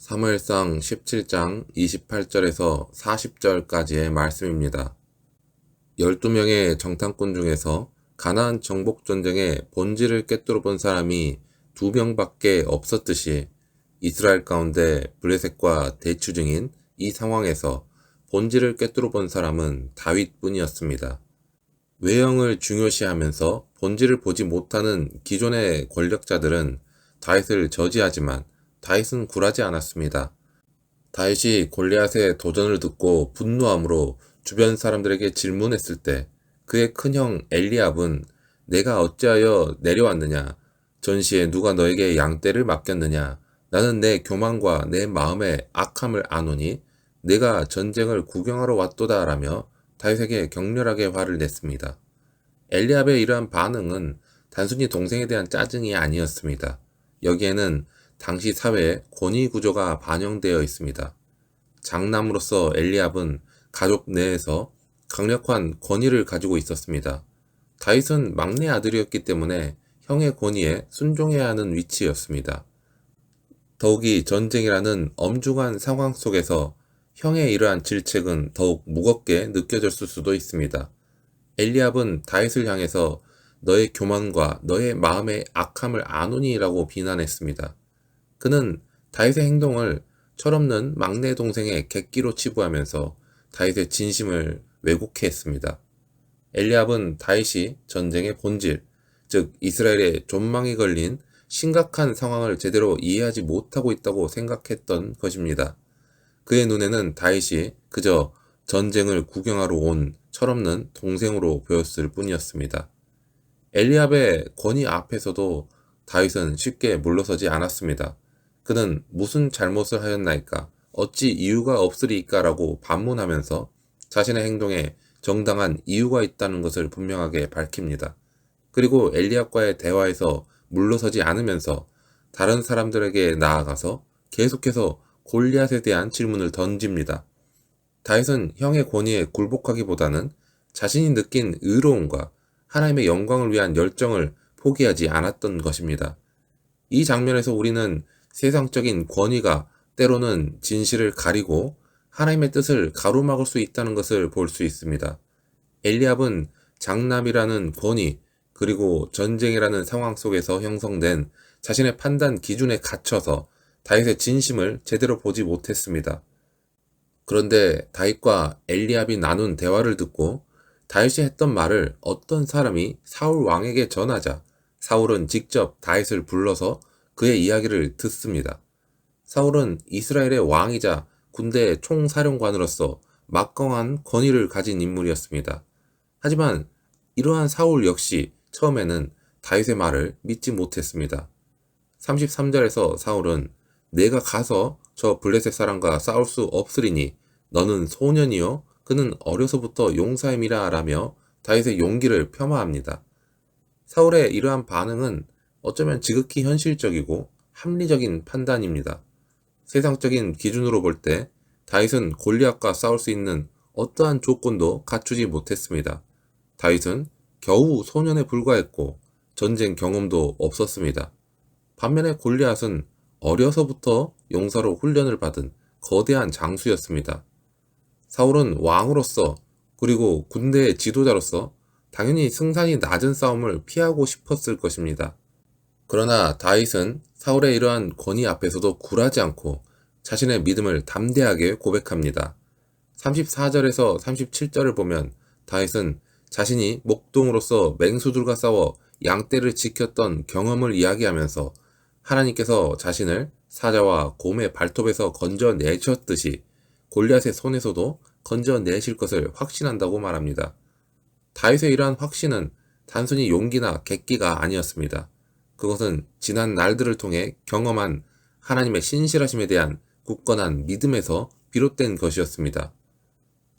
사무엘상 17장 28절에서 40절까지의 말씀입니다. 12명의 정탐꾼 중에서 가나안 정복 전쟁의 본질을 꿰뚫어 본 사람이 2명밖에 없었듯이 이스라엘 가운데 블레셋과 대치 중인 이 상황에서 본질을 꿰뚫어 본 사람은 다윗뿐이었습니다. 외형을 중요시하면서 본질을 보지 못하는 기존의 권력자들은 다윗을 저지하지만 다윗은 굴하지 않았습니다. 다윗이 골리앗의 도전을 듣고 분노함으로 주변 사람들에게 질문했을 때 그의 큰형 엘리압은 내가 어찌하여 내려왔느냐? 전시에 누가 너에게 양떼를 맡겼느냐? 나는 내 교만과 내 마음의 악함을 아노니 내가 전쟁을 구경하러 왔도다 라며 다윗에게 격렬하게 화를 냈습니다. 엘리압의 이러한 반응은 단순히 동생에 대한 짜증이 아니었습니다. 여기에는 당시 사회의 권위 구조가 반영되어 있습니다. 장남으로서 엘리압은 가족 내에서 강력한 권위를 가지고 있었습니다. 다윗은 막내 아들이었기 때문에 형의 권위에 순종해야 하는 위치였습니다. 더욱이 전쟁이라는 엄중한 상황 속에서 형의 이러한 질책은 더욱 무겁게 느껴졌을 수도 있습니다. 엘리압은 다윗을 향해서 너의 교만과 너의 마음의 악함을 아노니 라고 비난했습니다. 그는 다윗의 행동을 철없는 막내 동생의 객기로 치부하면서 다윗의 진심을 왜곡해 했습니다. 엘리압은 다윗이 전쟁의 본질, 즉 이스라엘의 존망이 걸린 심각한 상황을 제대로 이해하지 못하고 있다고 생각했던 것입니다. 그의 눈에는 다윗이 그저 전쟁을 구경하러 온 철없는 동생으로 보였을 뿐이었습니다. 엘리압의 권위 앞에서도 다윗은 쉽게 물러서지 않았습니다. 그는 무슨 잘못을 하였나이까? 어찌 이유가 없으리까? 라고 반문하면서 자신의 행동에 정당한 이유가 있다는 것을 분명하게 밝힙니다. 그리고 엘리압과의 대화에서 물러서지 않으면서 다른 사람들에게 나아가서 계속해서 골리앗에 대한 질문을 던집니다. 다윗은 형의 권위에 굴복하기보다는 자신이 느낀 의로움과 하나님의 영광을 위한 열정을 포기하지 않았던 것입니다. 이 장면에서 우리는 세상적인 권위가 때로는 진실을 가리고 하나님의 뜻을 가로막을 수 있다는 것을 볼 수 있습니다. 엘리압은 장남이라는 권위 그리고 전쟁이라는 상황 속에서 형성된 자신의 판단 기준에 갇혀서 다윗의 진심을 제대로 보지 못했습니다. 그런데 다윗과 엘리압이 나눈 대화를 듣고 다윗이 했던 말을 어떤 사람이 사울 왕에게 전하자 사울은 직접 다윗을 불러서 그의 이야기를 듣습니다. 사울은 이스라엘의 왕이자 군대의 총사령관으로서 막강한 권위를 가진 인물이었습니다. 하지만 이러한 사울 역시 처음에는 다윗의 말을 믿지 못했습니다. 33절에서 사울은 내가 가서 저 블레셋 사람과 싸울 수 없으리니 너는 소년이요 그는 어려서부터 용사임이라 라며 다윗의 용기를 폄하합니다. 사울의 이러한 반응은 어쩌면 지극히 현실적이고 합리적인 판단입니다. 세상적인 기준으로 볼 때 다윗은 골리앗과 싸울 수 있는 어떠한 조건도 갖추지 못했습니다. 다윗은 겨우 소년에 불과했고 전쟁 경험도 없었습니다. 반면에 골리앗은 어려서부터 용사로 훈련을 받은 거대한 장수였습니다. 사울은 왕으로서 그리고 군대의 지도자로서 당연히 승산이 낮은 싸움을 피하고 싶었을 것입니다. 그러나 다윗은 사울의 이러한 권위 앞에서도 굴하지 않고 자신의 믿음을 담대하게 고백합니다. 34절에서 37절을 보면 다윗은 자신이 목동으로서 맹수들과 싸워 양떼를 지켰던 경험을 이야기하면서 하나님께서 자신을 사자와 곰의 발톱에서 건져내셨듯이 골리앗의 손에서도 건져내실 것을 확신한다고 말합니다. 다윗의 이러한 확신은 단순히 용기나 객기가 아니었습니다. 그것은 지난 날들을 통해 경험한 하나님의 신실하심에 대한 굳건한 믿음에서 비롯된 것이었습니다.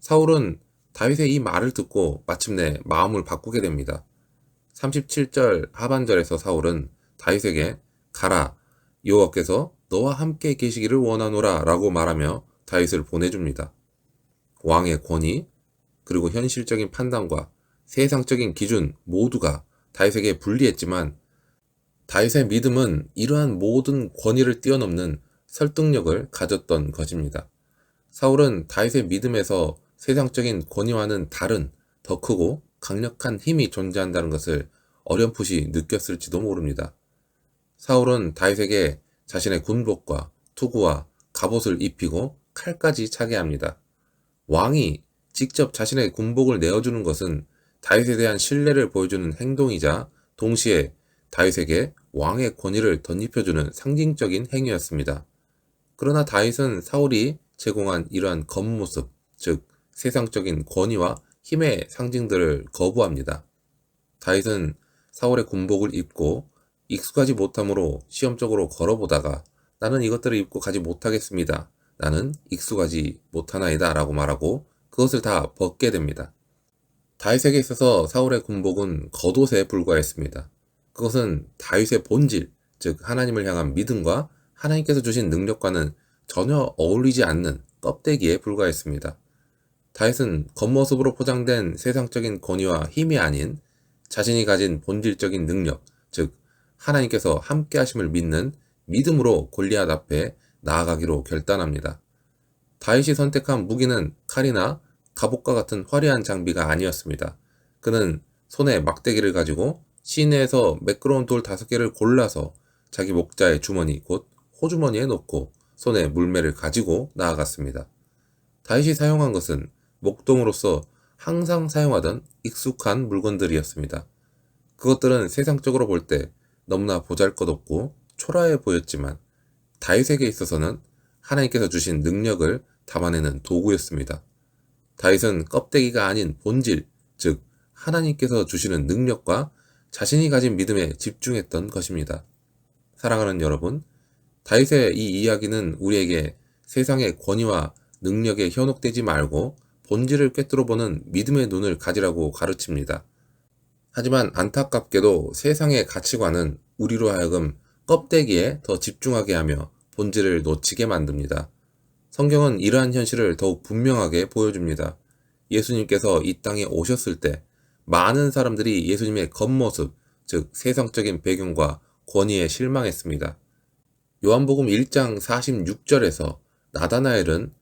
사울은 다윗의 이 말을 듣고 마침내 마음을 바꾸게 됩니다. 37절 하반절에서 사울은 다윗에게 가라, 여호와께서 너와 함께 계시기를 원하노라 라고 말하며 다윗을 보내줍니다. 왕의 권위, 그리고 현실적인 판단과 세상적인 기준 모두가 다윗에게 불리했지만 다윗의 믿음은 이러한 모든 권위를 뛰어넘는 설득력을 가졌던 것입니다. 사울은 다윗의 믿음에서 세상적인 권위와는 다른 더 크고 강력한 힘이 존재한다는 것을 어렴풋이 느꼈을지도 모릅니다. 사울은 다윗에게 자신의 군복과 투구와 갑옷을 입히고 칼까지 차게 합니다. 왕이 직접 자신의 군복을 내어주는 것은 다윗에 대한 신뢰를 보여주는 행동이자 동시에 다윗에게 왕의 권위를 덧입혀주는 상징적인 행위였습니다. 그러나 다윗은 사울이 제공한 이러한 겉모습, 즉 세상적인 권위와 힘의 상징들을 거부합니다. 다윗은 사울의 군복을 입고 익숙하지 못함으로 시험적으로 걸어보다가 나는 이것들을 입고 가지 못하겠습니다. 나는 익숙하지 못하나이다 라고 말하고 그것을 다 벗게 됩니다. 다윗에게 있어서 사울의 군복은 겉옷에 불과했습니다. 그것은 다윗의 본질, 즉 하나님을 향한 믿음과 하나님께서 주신 능력과는 전혀 어울리지 않는 껍데기에 불과했습니다. 다윗은 겉모습으로 포장된 세상적인 권위와 힘이 아닌 자신이 가진 본질적인 능력, 즉 하나님께서 함께 하심을 믿는 믿음으로 골리앗 앞에 나아가기로 결단합니다. 다윗이 선택한 무기는 칼이나 갑옷과 같은 화려한 장비가 아니었습니다. 그는 손에 막대기를 가지고 시내에서 매끄러운 돌 5개를 골라서 자기 목자의 주머니 곧 호주머니에 넣고 손에 물매를 가지고 나아갔습니다. 다윗이 사용한 것은 목동으로서 항상 사용하던 익숙한 물건들이었습니다. 그것들은 세상적으로 볼 때 너무나 보잘것없고 초라해 보였지만 다윗에게 있어서는 하나님께서 주신 능력을 담아내는 도구였습니다. 다윗은 껍데기가 아닌 본질, 즉 하나님께서 주시는 능력과 자신이 가진 믿음에 집중했던 것입니다. 사랑하는 여러분, 다윗의 이 이야기는 우리에게 세상의 권위와 능력에 현혹되지 말고 본질을 꿰뚫어보는 믿음의 눈을 가지라고 가르칩니다. 하지만 안타깝게도 세상의 가치관은 우리로 하여금 껍데기에 더 집중하게 하며 본질을 놓치게 만듭니다. 성경은 이러한 현실을 더욱 분명하게 보여줍니다. 예수님께서 이 땅에 오셨을 때 많은 사람들이 예수님의 겉모습, 즉 세상적인 배경과 권위에 실망했습니다. 요한복음 1장 46절에서 나다나엘은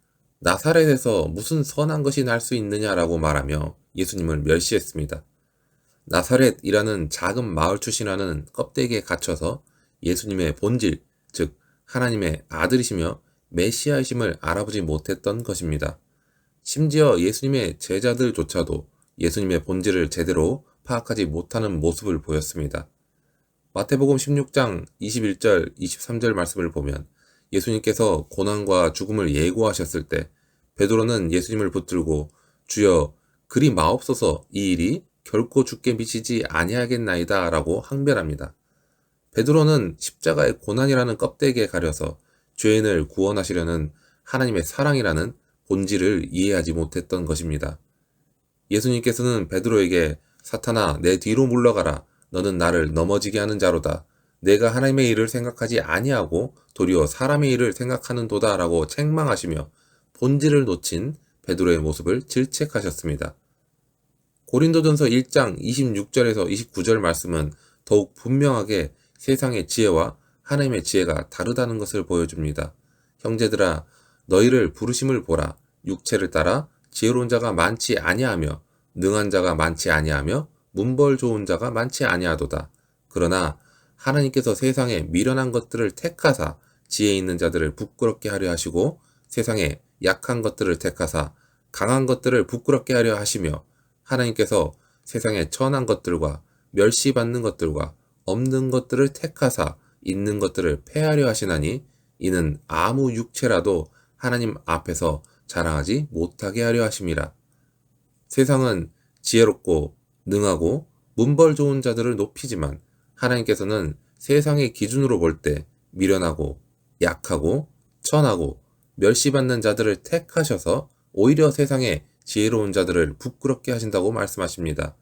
나사렛에서 무슨 선한 것이 날 수 있느냐라고 말하며 예수님을 멸시했습니다. 나사렛이라는 작은 마을 출신하는 껍데기에 갇혀서 예수님의 본질, 즉 하나님의 아들이시며 메시아이심을 알아보지 못했던 것입니다. 심지어 예수님의 제자들조차도 예수님의 본질을 제대로 파악하지 못하는 모습을 보였습니다. 마태복음 16장 21절, 23절 말씀을 보면 예수님께서 고난과 죽음을 예고하셨을 때 베드로는 예수님을 붙들고 주여 그리 마옵소서 이 일이 결코 죽게 미치지 아니하겠나이다 라고 항변합니다. 베드로는 십자가의 고난이라는 껍데기에 가려서 죄인을 구원하시려는 하나님의 사랑이라는 본질을 이해하지 못했던 것입니다. 예수님께서는 베드로에게 사탄아 내 뒤로 물러가라 너는 나를 넘어지게 하는 자로다. 내가 하나님의 일을 생각하지 아니하고 도리어 사람의 일을 생각하는도다 라고 책망하시며 본질을 놓친 베드로의 모습을 질책하셨습니다. 고린도전서 1장 26절에서 29절 말씀은 더욱 분명하게 세상의 지혜와 하나님의 지혜가 다르다는 것을 보여줍니다. 형제들아 너희를 부르심을 보라. 육체를 따라 지혜로운 자가 많지 아니하며 능한 자가 많지 아니하며 문벌 좋은 자가 많지 아니하도다. 그러나 하나님께서 세상에 미련한 것들을 택하사 지혜 있는 자들을 부끄럽게 하려 하시고 세상에 약한 것들을 택하사 강한 것들을 부끄럽게 하려 하시며 하나님께서 세상에 천한 것들과 멸시받는 것들과 없는 것들을 택하사 있는 것들을 폐하려 하시나니 이는 아무 육체라도 하나님 앞에서 자랑하지 못하게 하려 하심이라. 세상은 지혜롭고 능하고 문벌 좋은 자들을 높이지만 하나님께서는 세상의 기준으로 볼 때 미련하고 약하고 천하고 멸시받는 자들을 택하셔서 오히려 세상의 지혜로운 자들을 부끄럽게 하신다고 말씀하십니다.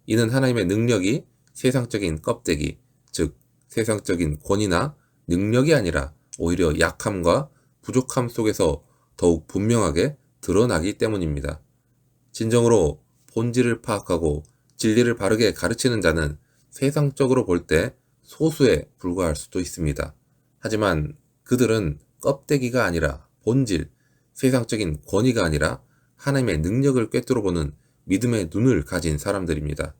이는 하나님의 능력이 세상적인 껍데기, 즉 세상적인 권위나 능력이 아니라 오히려 약함과 부족함 속에서 더욱 분명하게 드러나기 때문입니다. 진정으로 본질을 파악하고 진리를 바르게 가르치는 자는 세상적으로 볼 때 소수에 불과할 수도 있습니다. 하지만 그들은 껍데기가 아니라 본질, 세상적인 권위가 아니라 하나님의 능력을 꿰뚫어보는 믿음의 눈을 가진 사람들입니다.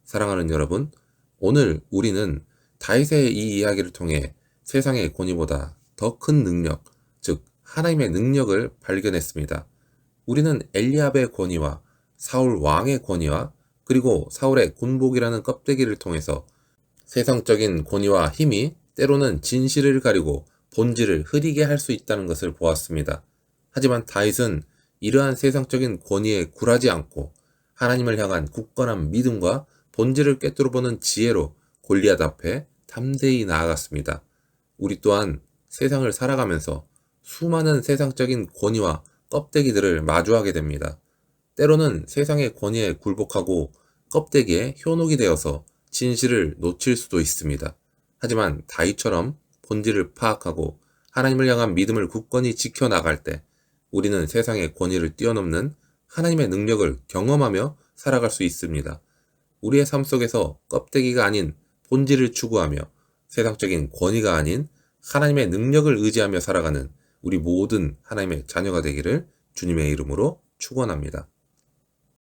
사랑하는 여러분, 오늘 우리는 다윗의 이 이야기를 통해 세상의 권위보다 더 큰 능력, 즉 하나님의 능력을 발견했습니다. 우리는 엘리압의 권위와 사울 왕의 권위와 그리고 사울의 군복이라는 껍데기를 통해서 세상적인 권위와 힘이 때로는 진실을 가리고 본질을 흐리게 할 수 있다는 것을 보았습니다. 하지만 다윗은 이러한 세상적인 권위에 굴하지 않고 하나님을 향한 굳건한 믿음과 본질을 꿰뚫어보는 지혜로 골리앗 앞에 담대히 나아갔습니다. 우리 또한 세상을 살아가면서 수많은 세상적인 권위와 껍데기들을 마주하게 됩니다. 때로는 세상의 권위에 굴복하고 껍데기에 현혹이 되어서 진실을 놓칠 수도 있습니다. 하지만 다윗처럼 본질을 파악하고 하나님을 향한 믿음을 굳건히 지켜나갈 때 우리는 세상의 권위를 뛰어넘는 하나님의 능력을 경험하며 살아갈 수 있습니다. 우리의 삶 속에서 껍데기가 아닌 본질을 추구하며 세상적인 권위가 아닌 하나님의 능력을 의지하며 살아가는 우리 모든 하나님의 자녀가 되기를 주님의 이름으로 축원합니다.